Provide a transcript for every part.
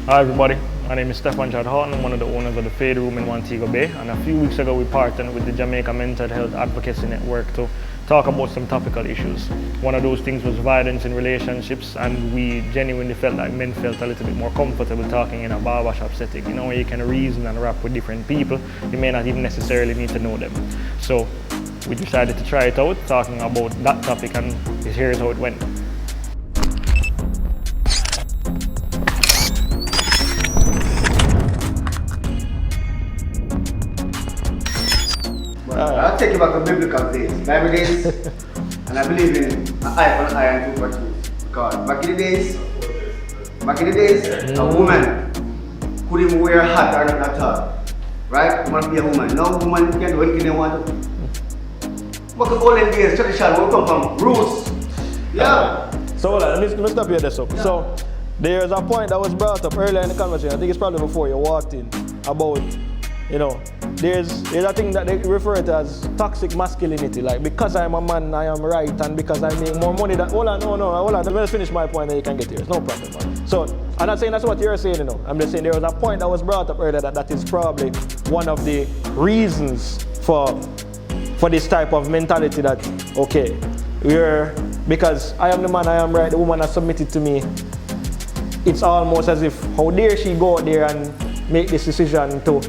Hi everybody, my name is Stefan Chad Horton. I'm one of the owners of the Fade Room in Montego Bay, and a few weeks ago we partnered with the Jamaica Mental Health Advocacy Network to talk about some topical issues. One of those things was violence in relationships, and we genuinely felt like men felt a little bit more comfortable talking in a barbershop setting, you know, where you can reason and rap with different people. You may not even necessarily need to know them. So we decided to try it out, talking about that topic, and here's how it went. I'll take you back to biblical days, Bible days, and I believe in an eye for an eye and tooth for tooth. Because back in the days, a woman couldn't even wear a hat or not at all. Right? Woman be a woman. Now woman can do anything they want to. But the olden days, tradition will come from roots. Yeah. So hold on, let me stop you there. So there's a point that was brought up earlier in the conversation. I think it's probably before you walked in about, you know, there's a thing that they refer to as toxic masculinity. Like, because I'm a man, I am right, and because I make more money than. Hold on. Let me just finish my point, then you can get yours. No problem, man. So I'm not saying that's what you're saying, you know. I'm just saying there was a point that was brought up earlier that is probably one of the reasons for this type of mentality that, okay, because I am the man, I am right, the woman has submitted to me. It's almost as if, how dare she go out there and make this decision to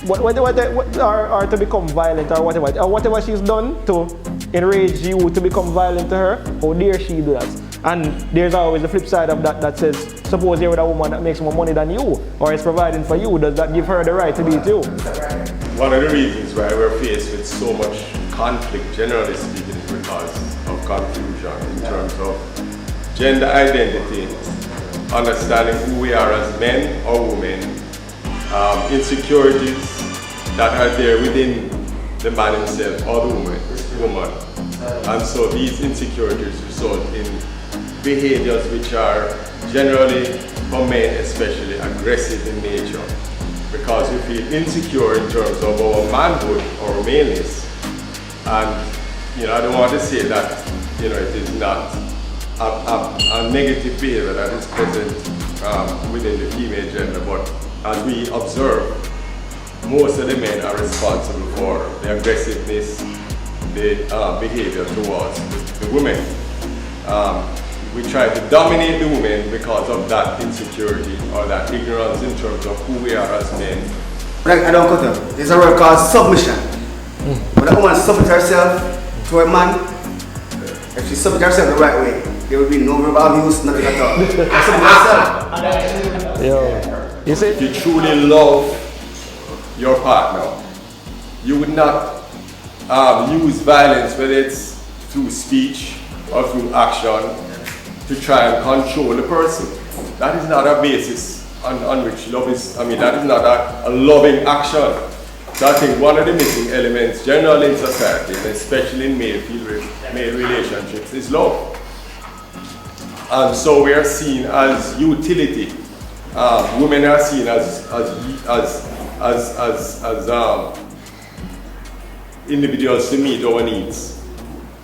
or to become violent or whatever she's done to enrage you to become violent to her, how dare she do that? And there's always the flip side of that says, suppose you're with a woman that makes more money than you or is providing for you, does that give her the right to beat you? One of the reasons why we're faced with so much conflict, generally speaking, is because of confusion in terms of gender identity, understanding who we are as men or women, insecurities that are there within the man himself or the woman. And so these insecurities result in behaviors which are generally, for men especially, aggressive in nature. Because we feel insecure in terms of our manhood or maleness. And you know, I don't want to say that, you know, it is not a negative behavior that is present within the female gender, but as we observe, most of the men are responsible for the aggressiveness, the behavior towards the women. We try to dominate the women because of that insecurity or that ignorance in terms of who we are as men. I don't cut them. There's a word called submission. When a woman submits herself to a man, if she submits herself the right way, there will be no verbal abuse, nothing at all. Submit herself. Yo, you see? If you truly love your partner, you would not use violence, whether it's through speech or through action, to try and control the person. That is not a basis on which love is, that is not a loving action. So I think one of the missing elements generally in society, and especially in male relationships, is love. And so we are seen as utility. Women are seen as individuals to meet our needs,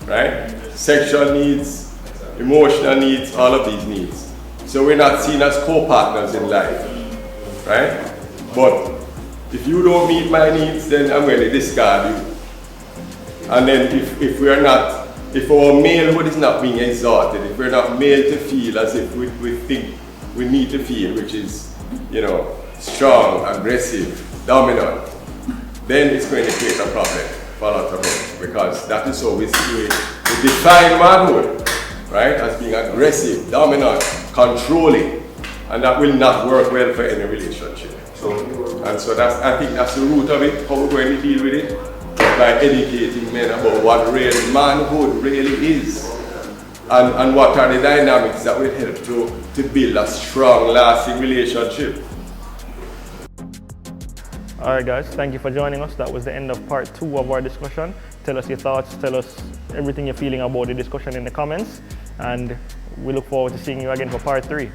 right? Sexual needs, emotional needs, all of these needs. So we're not seen as co-partners in life, right? But if you don't meet my needs, then I'm going to discard you. And then if our malehood is not being exalted, if we're not made to feel as if we think we need to feel, which is, you know, strong, aggressive, dominant, then it's going to create a problem for a lot of us, because that is how we define manhood, right? As being aggressive, dominant, controlling, and that will not work well for any relationship. I think that's the root of it, how we're going to deal with it, by educating men about what real manhood really is, and what are the dynamics that will help to build a strong, lasting relationship. Alright guys, thank you for joining us. That was the end of part 2 of our discussion. Tell us your thoughts, tell us everything you're feeling about the discussion in the comments, and we look forward to seeing you again for part 3.